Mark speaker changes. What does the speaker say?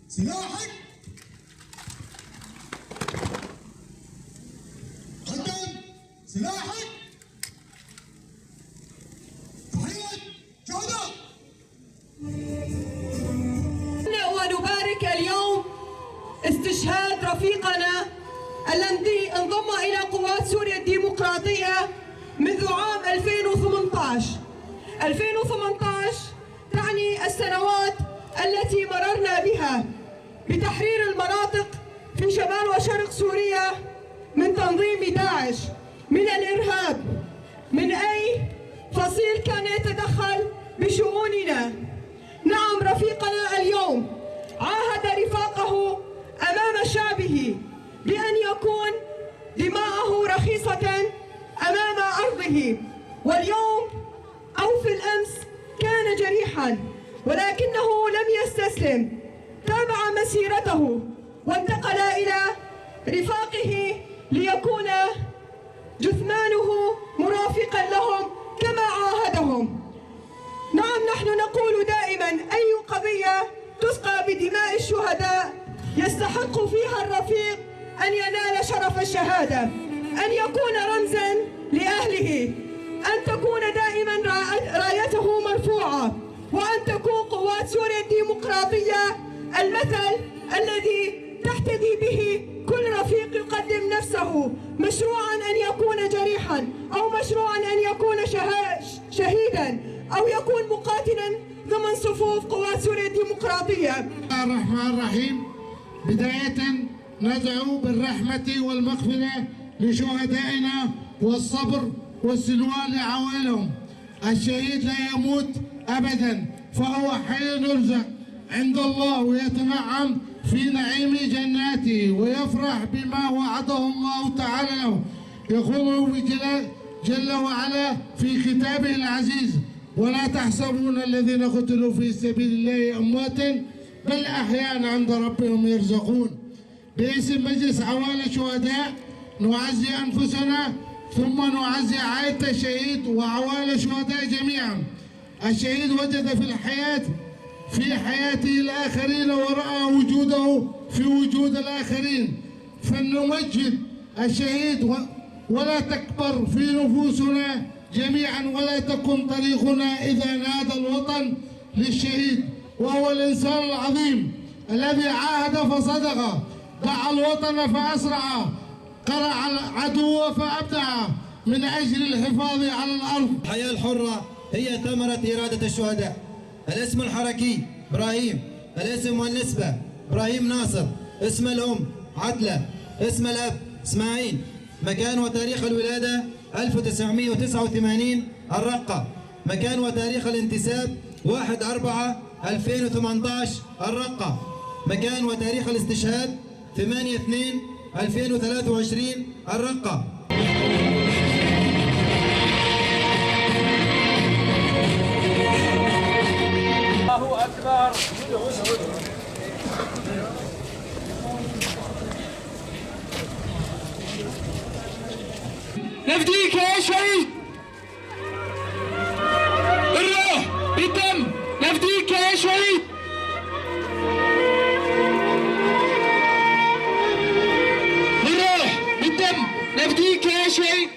Speaker 1: سلاحك قدم سلاحك تحية شهداء.
Speaker 2: ونبارك اليوم استشهاد رفيقنا الذي انضم إلى قوات سوريا الديمقراطية منذ عام 2018. 2018 تعني السنوات التي مررنا بها بتحرير المناطق في شمال وشرق سوريا من تنظيم داعش، من الإرهاب، من أي فصيل كان يتدخل بشؤوننا. نعم، رفيقنا اليوم عاهد رفاقه أمام شعبه بأن يكون دماءه رخيصة أمام أرضه، واليوم أو في الأمس كان جريحا ولكنه لم يستسلم، تابع مسيرته وانتقل إلى رفاقه ليكون جثمانه مرافقا لهم كما عاهدهم. نعم، نحن نقول دائما أي قضية تسقى بدماء الشهداء يستحق فيها الرفيق أن ينال شرف الشهادة، أن يكون رمزا لأهله، أن تكون دائما رايته مرفوعة، وأن تكون قوات سوريا الديمقراطية المثل الذي تحتذي به كل رفيق يقدم نفسه، مشروعا أن يكون جريحا أو مشروعا أن يكون شهيدا أو يكون مقاتلا ضمن صفوف قوات سوريا الديمقراطية.
Speaker 3: بسم الله الرحمن الرحيم. بداية ندعو بالرحمة والمغفرة لشهدائنا والصبر والسلوان لعوائلهم. الشهيد لا يموت أبدا، فهو حي يرزق عند الله ويتنعم في نعيم جناته ويفرح بما وعده الله تعالى له. يقول جل وعلا في كتابه العزيز: ولا تحسبون الذين قتلوا في سبيل الله أمواتا بل أحياء عند ربهم يرزقون. باسم مجلس عوائل الشهداء نعزي أنفسنا ثم نعزي عائلة الشهيد وعوائل الشهداء جميعا. الشهيد وجد في حياته الآخرين ورأى وجوده في وجود الآخرين، فلنمجد الشهيد ولا تكبر في نفوسنا جميعا، ولا تكن طريقنا إذا نادى الوطن للشهيد، وهو الإنسان العظيم الذي عاهد فصدق، دعا الوطن فأسرع، قرع العدو فأبدع من أجل الحفاظ على الأرض.
Speaker 4: الحياة الحرة هي ثمرة إرادة الشهداء. الاسم الحركي إبراهيم، الاسم والنسبة إبراهيم ناصر، اسم الأم عدلة، اسم الأب إسماعيل، مكان وتاريخ الولادة 1989 الرقة، مكان وتاريخ الانتساب 1/4/2018 الرقة، مكان وتاريخ الاستشهاد 8/2/2023 الرقة.
Speaker 5: الله أكبر.
Speaker 3: نفديك يا شهيد، الروح بالدم، نفديك يا شهيد. الروح بالدم، نفديك يا شهيد.